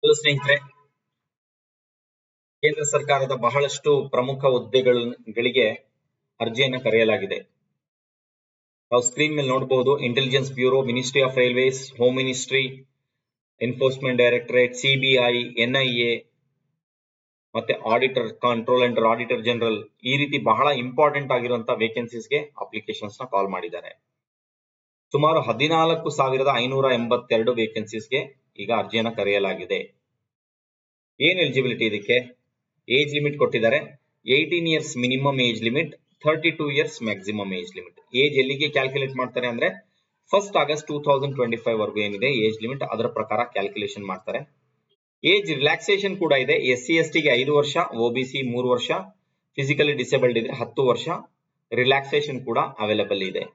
Hello ಸ್ನೇಹಿತರೆ, ಕೇಂದ್ರ ಸರ್ಕಾರದ ಬಹಳಷ್ಟು ಪ್ರಮುಖ ಹುದ್ದೆಗಳಿಗೆ ಅರ್ಜಿಯನ್ನು ಕರೆಯಲಾಗಿದೆ. ನಾವು ಸ್ಕ್ರೀನ್ ಮೇಲೆ ನೋಡಬಹುದು. Intelligence bureau, ministry of railways, home ministry, enforcement directorate, CBI, NIA ಮತ್ತೆ ಆಡಿಟರ್, ಕಂಟ್ರೋಲರ್, ಆಡಿಟರ್ ಜನರಲ್, ಈ ರೀತಿ ಬಹಳ ಇಂಪಾರ್ಟೆಂಟ್ ಆಗಿರುವಂತಹ ವೇಕೆನ್ಸೀಸ್ಗೆ ಅಪ್ಲಿಕೇಶನ್ಸ್ ನ ಕಾಲ್ ಮಾಡಿದ್ದಾರೆ. ಸುಮಾರು 14,582 ವೇಕೆನ್ಸೀಸ್ಗೆ ಈಗ ಅರ್ಜಿಯನ್ನು ಕರೆಯಲಾಗಿದೆ. ಏನ್ ಎಲಿಜಿಬಿಲಿಟಿ ಇದಕ್ಕೆ? ಏಜ್ ಲಿಮಿಟ್ ಕೊಟ್ಟಿದ್ದಾರೆ. 18 years minimum age limit, 32 years maximum age limit. Age ಎಲ್ಲಿಗೆ ಕ್ಯಾಲ್ಕುಲೇಟ್ ಮಾಡ್ತಾರೆ ಅಂದ್ರೆ 1 ಆಗಸ್ಟ್ 2025 ವರೆಗೂ ಏನಿದೆ ಏಜ್ ಲಿಮಿಟ್, ಅದರ ಪ್ರಕಾರ ಕ್ಯಾಲ್ಕುಲೇಷನ್ ಮಾಡ್ತಾರೆ. ಏಜ್ ರಿಲ್ಯಾಕ್ಸೇಷನ್ ಕೂಡ ಇದೆ. SC/ST ಗೆ 5 ವರ್ಷ, OBC 3 ವರ್ಷ, ಫಿಸಿಕಲಿ ಡಿಸೇಬಲ್ಡ್ ಇದ್ರೆ 10 ವರ್ಷ ರಿಲ್ಯಾಕ್ಸೇಷನ್ ಕೂಡ ಅವೈಲೇಬಲ್ ಇದೆ.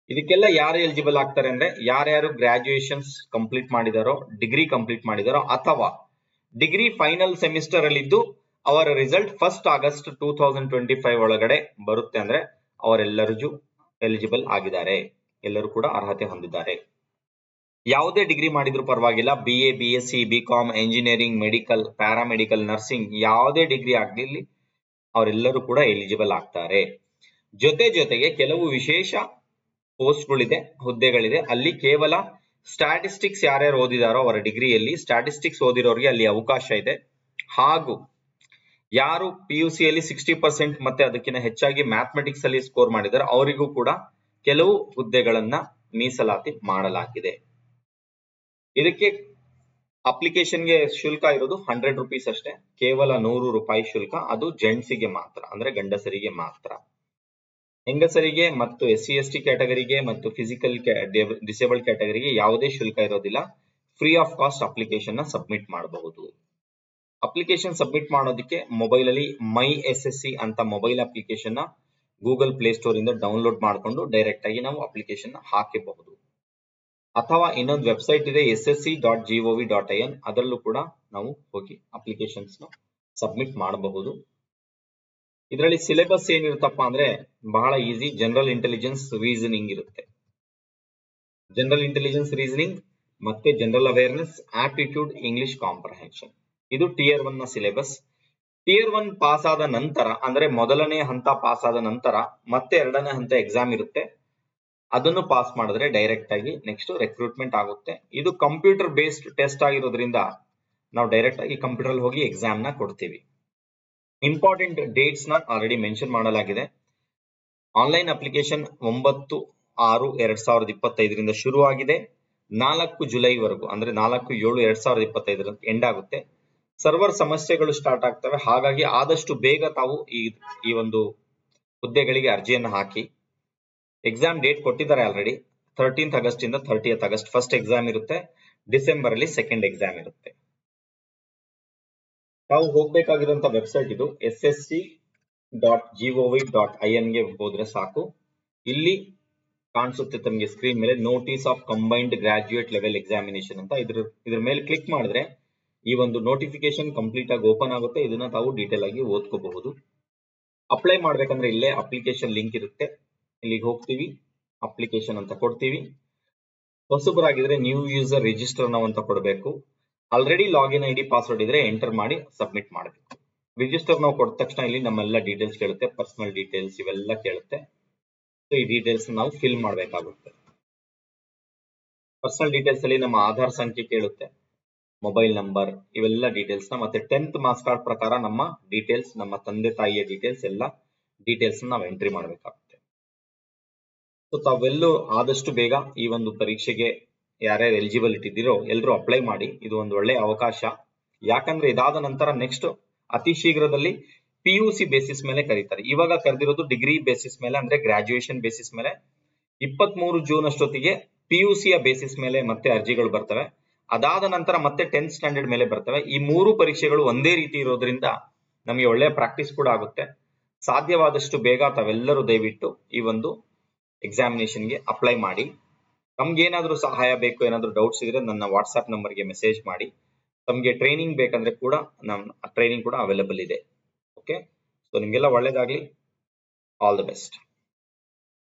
ಇದಕ್ಕೆಲ್ಲ ಯಾರು ಎಲಿಜಿಬಲ್ ಆಗ್ತಾರೆ ಅಂದ್ರೆ ಯಾರ್ಯಾರು ಗ್ರಾಜುಯೇಷನ್ಸ್ ಕಂಪ್ಲೀಟ್ ಮಾಡಿದಾರೋ, ಡಿಗ್ರಿ ಕಂಪ್ಲೀಟ್ ಮಾಡಿದಾರೋ, ಅಥವಾ ಡಿಗ್ರಿ ಫೈನಲ್ ಸೆಮಿಸ್ಟರ್ ಅಲ್ಲಿ ಇದ್ದು ಅವರ ರಿಸಲ್ಟ್ 1 ಆಗಸ್ಟ್ 2025 ಒಳಗಡೆ ಬರುತ್ತೆ ಅಂದ್ರೆ ಅವರೆಲ್ಲರೂ ಎಲಿಜಿಬಲ್ ಆಗಿದ್ದಾರೆ. ಎಲ್ಲರೂ ಕೂಡ ಅರ್ಹತೆ ಹೊಂದಿದ್ದಾರೆ. ಯಾವುದೇ ಡಿಗ್ರಿ ಮಾಡಿದ್ರು ಪರವಾಗಿಲ್ಲ. BA, BSc, BCom, engineering, medical, paramedical, nursing, ಯಾವುದೇ ಡಿಗ್ರಿ ಆಗಲಿ ಅವರೆಲ್ಲರೂ ಕೂಡ ಎಲಿಜಿಬಲ್ ಆಗ್ತಾರೆ. ಜೊತೆಗೆ ಕೆಲವು ವಿಶೇಷ ಪೋಸ್ಟ್ಗಳಿದೆ, ಹುದ್ದೆಗಳಿದೆ. ಅಲ್ಲಿ ಕೇವಲ ಸ್ಟ್ಯಾಟಿಸ್ಟಿಕ್ಸ್ ಯಾರ್ಯಾರು ಓದಿದಾರೋ ಅವರ ಡಿಗ್ರಿಯಲ್ಲಿ ಸ್ಟ್ಯಾಟಿಸ್ಟಿಕ್ಸ್ ಓದಿರೋರಿಗೆ ಅಲ್ಲಿ ಅವಕಾಶ ಇದೆ. ಹಾಗೂ ಯಾರು PUC ಯಲ್ಲಿ 60% ಮತ್ತೆ ಅದಕ್ಕಿಂತ ಹೆಚ್ಚಾಗಿ ಮ್ಯಾಥಮೆಟಿಕ್ಸ್ ಅಲ್ಲಿ ಸ್ಕೋರ್ ಮಾಡಿದಾರೆ ಅವರಿಗೂ ಕೂಡ ಕೆಲವು ಹುದ್ದೆಗಳನ್ನ ಮೀಸಲಾತಿ ಮಾಡಲಾಗಿದೆ. ಇದಕ್ಕೆ ಅಪ್ಲಿಕೇಶನ್ಗೆ ಶುಲ್ಕ ಇರೋದು 100 ರೂಪೀಸ್ ಅಷ್ಟೇ, ಕೇವಲ 100 ರೂಪಾಯಿ ಶುಲ್ಕ. ಅದು ಜೆಂಟ್ಸಿಗೆ ಮಾತ್ರ, ಅಂದ್ರೆ ಗಂಡಸರಿಗೆ ಮಾತ್ರ. ಹೆಂಗಸರಿಗೆ ಮತ್ತು SC/ST ಕ್ಯಾಟಗರಿಗೆ ಮತ್ತು ಫಿಸಿಕಲ್ ಡಿಸೇಬಲ್ಡ್ ಕ್ಯಾಟಗರಿಗೆ ಯಾವುದೇ ಶುಲ್ಕ ಇರೋದಿಲ್ಲ. ಫ್ರೀ ಆಫ್ ಕಾಸ್ಟ್ ಅಪ್ಲಿಕೇಶನ್ ನ ಸಬ್ಮಿಟ್ ಮಾಡಬಹುದು. ಅಪ್ಲಿಕೇಶನ್ ಸಬ್ಮಿಟ್ ಮಾಡೋದಕ್ಕೆ ಮೊಬೈಲ್ ಅಲ್ಲಿ ಮೈ SSC ಅಂತ ಮೊಬೈಲ್ ಅಪ್ಲಿಕೇಶನ್ ನ ಗೂಗಲ್ ಪ್ಲೇ ಸ್ಟೋರ್ ಇಂದ ಡೌನ್ಲೋಡ್ ಮಾಡಿಕೊಂಡು ಡೈರೆಕ್ಟ್ ಆಗಿ ನಾವು ಅಪ್ಲಿಕೇಶನ್ ಹಾಕಬಹುದು. ಅಥವಾ ಇನ್ನೊಂದು ವೆಬ್ಸೈಟ್ ಇದೆ ssc.gov.in, ಅದರಲ್ಲೂ ಕೂಡ ನಾವು ಹೋಗಿ ಅಪ್ಲಿಕೇಶನ್ಸ್ ನ ಸಬ್ಮಿಟ್ ಮಾಡಬಹುದು. ಇದರಲ್ಲಿ ಸಿಲೆಬಸ್ ಏನಿರುತ್ತಪ್ಪ ಅಂದ್ರೆ ಬಹಳ ಈಸಿ. ಜನರಲ್ ಇಂಟೆಲಿಜೆನ್ಸ್ ರೀಸನಿಂಗ್ ಇರುತ್ತೆ. ಜನರಲ್ ಇಂಟೆಲಿಜೆನ್ಸ್ ರೀಸನಿಂಗ್ ಮತ್ತೆ general awareness, aptitude, English comprehension. ಇದು Tier 1 ನ ಸಿಲೆಬಸ್. Tier 1 ಪಾಸ್ ಆದ ನಂತರ ಅಂದ್ರೆ ಮೊದಲನೇ ಹಂತ ಪಾಸ್ ಆದ ನಂತರ ಮತ್ತೆ ಎರಡನೇ ಹಂತ ಎಕ್ಸಾಮ್ ಇರುತ್ತೆ. ಅದನ್ನು ಪಾಸ್ ಮಾಡಿದ್ರೆ ಡೈರೆಕ್ಟ್ ಆಗಿ ನೆಕ್ಸ್ಟ್ ರಿಕ್ರೂಟ್ಮೆಂಟ್ ಆಗುತ್ತೆ. ಇದು ಕಂಪ್ಯೂಟರ್ ಬೇಸ್ಡ್ ಟೆಸ್ಟ್ ಆಗಿರೋದ್ರಿಂದ ನಾವು ಡೈರೆಕ್ಟ್ ಆಗಿ ಕಂಪ್ಯೂಟರ್ ಅಲ್ಲಿ ಹೋಗಿ ಎಕ್ಸಾಮ್ ನ ಕೊಡ್ತೀವಿ. ಇಂಪಾರ್ಟೆಂಟ್ ಡೇಟ್ಸ್ ನ ಆಲ್ರೆಡಿ ಮೆನ್ಷನ್ ಮಾಡಲಾಗಿದೆ. ಆನ್ಲೈನ್ ಅಪ್ಲಿಕೇಶನ್ 9/6/2025 ರಿಂದ ಶುರು ಆಗಿದೆ. 4 ಜುಲೈ ವರೆಗೂ ಅಂದ್ರೆ 4/7/2025 ಎಂಡ್ ಆಗುತ್ತೆ. ಸರ್ವರ್ ಸಮಸ್ಯೆಗಳು ಸ್ಟಾರ್ಟ್ ಆಗ್ತವೆ. ಹಾಗಾಗಿ ಆದಷ್ಟು ಬೇಗ ತಾವು ಈ ಒಂದು ಹುದ್ದೆಗಳಿಗೆ ಅರ್ಜಿಯನ್ನು ಹಾಕಿ. ಎಕ್ಸಾಮ್ ಡೇಟ್ ಕೊಟ್ಟಿದ್ದಾರೆ ಆಲ್ರೆಡಿ. 13th ಆಗಸ್ಟ್ ಇಂದ 30th ಆಗಸ್ಟ್ ಫಸ್ಟ್ ಎಕ್ಸಾಮ್ ಇರುತ್ತೆ. ಡಿಸೆಂಬರ್ ಅಲ್ಲಿ ಸೆಕೆಂಡ್ ಎಕ್ಸಾಮ್ ಇರುತ್ತೆ. ನಾವು ಹೋಗ್ಬೇಕಾಗಿರುವಂತ ವೆಬ್ಸೈಟ್ ಇದು ssc.gov.in ಗೆ ಹೋದ್ರೆ ಸಾಕು. ಇಲ್ಲಿ ಕಾಣಿಸುತ್ತೆ ತಮಗೆ ಸ್ಕ್ರೀನ್ ಮೇಲೆ notice of combined graduate level examination ಅಂತ. ಇದ್ರ ಮೇಲೆ ಕ್ಲಿಕ್ ಮಾಡಿದ್ರೆ ಈ ಒಂದು ನೋಟಿಫಿಕೇಶನ್ ಕಂಪ್ಲೀಟ್ ಆಗಿ ಓಪನ್ ಆಗುತ್ತೆ. ಇದನ್ನ ತಾವು ಡೀಟೇಲ್ ಆಗಿ ಓದ್ಕೋಬಹುದು. ಅಪ್ಲೈ ಮಾಡ್ಬೇಕಂದ್ರೆ ಇಲ್ಲೇ ಅಪ್ಲಿಕೇಶನ್ ಲಿಂಕ್ ಇರುತ್ತೆ. ಇಲ್ಲಿಗೆ ಹೋಗ್ತೀವಿ, ಅಪ್ಲಿಕೇಶನ್ ಅಂತ ಕೊಡ್ತೀವಿ. ಹೊಸಬರಾಗಿದ್ರೆ ನ್ಯೂ ಯೂಸರ್ ರಿಜಿಸ್ಟರ್ ನಾವು ಅಂತ ಕೊಡಬೇಕು. ಆಲ್ರೆಡಿ ಲಾಗಿನ್ ID ಪಾಸ್ವರ್ಡ್ ಇದ್ರೆ ಎಂಟರ್ ಮಾಡಿ ಸಬ್ಮಿಟ್ ಮಾಡಬೇಕು. ರಿಜಿಸ್ಟರ್ ನಾವು ಕೊಟ್ಟ ತಕ್ಷಣ ಇಲ್ಲಿ ನಮ್ಮೆಲ್ಲ ಡೀಟೇಲ್ಸ್ ಕೇಳುತ್ತೆ, ಪರ್ಸನಲ್ ಡೀಟೇಲ್ಸ್ ಇವೆಲ್ಲ ಕೇಳುತ್ತೆ. ಸೊ ಈ ಡೀಟೇಲ್ಸ್ ನಾವು ಫಿಲ್ ಮಾಡಬೇಕಾಗುತ್ತೆ. ಪರ್ಸನಲ್ ಡೀಟೇಲ್ಸ್ ಅಲ್ಲಿ ನಮ್ಮ ಆಧಾರ್ ಸಂಖ್ಯೆ ಕೇಳುತ್ತೆ, ಮೊಬೈಲ್ ನಂಬರ್, ಇವೆಲ್ಲ ಡೀಟೇಲ್ಸ್ ನ ಮತ್ತೆ 10th ಮಾರ್ಕ್ಸ್ ಕಾರ್ಡ್ ಪ್ರಕಾರ ನಮ್ಮ ಡೀಟೇಲ್ಸ್, ನಮ್ಮ ತಂದೆ ತಾಯಿಯ ಡೀಟೇಲ್ಸ್, ಎಲ್ಲ ಡೀಟೇಲ್ಸ್ ನಾವು ಎಂಟ್ರಿ ಮಾಡಬೇಕಾಗುತ್ತೆ. ಸೊ ತಾವೆಲ್ಲೂ ಆದಷ್ಟು ಬೇಗ ಈ ಒಂದು ಪರೀಕ್ಷೆಗೆ ಯಾರ್ಯಾರು ಎಲಿಜಿಬಿಲಿಟಿ ಇದ್ದೀರೋ ಎಲ್ಲರೂ ಅಪ್ಲೈ ಮಾಡಿ. ಇದು ಒಂದು ಒಳ್ಳೆಯ ಅವಕಾಶ. ಯಾಕಂದ್ರೆ ಇದಾದ ನಂತರ ನೆಕ್ಸ್ಟ್ ಅತಿ ಶೀಘ್ರದಲ್ಲಿ PUC ಬೇಸಿಸ್ ಮೇಲೆ ಕರೀತಾರೆ. ಇವಾಗ ಕರೆದಿರೋದು ಡಿಗ್ರಿ ಬೇಸಿಸ್ ಮೇಲೆ ಅಂದ್ರೆ ಗ್ರಾಜುಯೇಷನ್ ಬೇಸಿಸ್ ಮೇಲೆ. 23 ಜೂನ್ ಅಷ್ಟೊತ್ತಿಗೆ PUC ಯ ಬೇಸಿಸ್ ಮೇಲೆ ಮತ್ತೆ ಅರ್ಜಿಗಳು ಬರ್ತವೆ. ಅದಾದ ನಂತರ ಮತ್ತೆ 10th ಸ್ಟ್ಯಾಂಡರ್ಡ್ ಮೇಲೆ ಬರ್ತವೆ. ಈ 3 ಪರೀಕ್ಷೆಗಳು ಒಂದೇ ರೀತಿ ಇರೋದ್ರಿಂದ ನಮಗೆ ಒಳ್ಳೆಯ ಪ್ರಾಕ್ಟೀಸ್ ಕೂಡ ಆಗುತ್ತೆ. ಸಾಧ್ಯವಾದಷ್ಟು ಬೇಗ ತಾವೆಲ್ಲರೂ ದಯವಿಟ್ಟು ಈ ಒಂದು ಎಕ್ಸಾಮಿನೇಷನ್ಗೆ ಅಪ್ಲೈ ಮಾಡಿ. ತಮ್ಗೆ ಏನಾದರೂ ಸಹಾಯ ಬೇಕು, ಏನಾದರೂ ಡೌಟ್ಸ್ ಇದ್ರೆ ನನ್ನ ವಾಟ್ಸ್ಆಪ್ ನಂಬರ್ಗೆ ಮೆಸೇಜ್ ಮಾಡಿ. ತಮಗೆ ಟ್ರೈನಿಂಗ್ ಬೇಕಂದ್ರೆ ಕೂಡ ಟ್ರೈನಿಂಗ್ ಕೂಡ ಅವೈಲೇಬಲ್ ಇದೆ. ಓಕೆ, ಸೊ ನಿಮ್ಗೆಲ್ಲ ಒಳ್ಳೇದಾಗ್ಲಿ. All the best.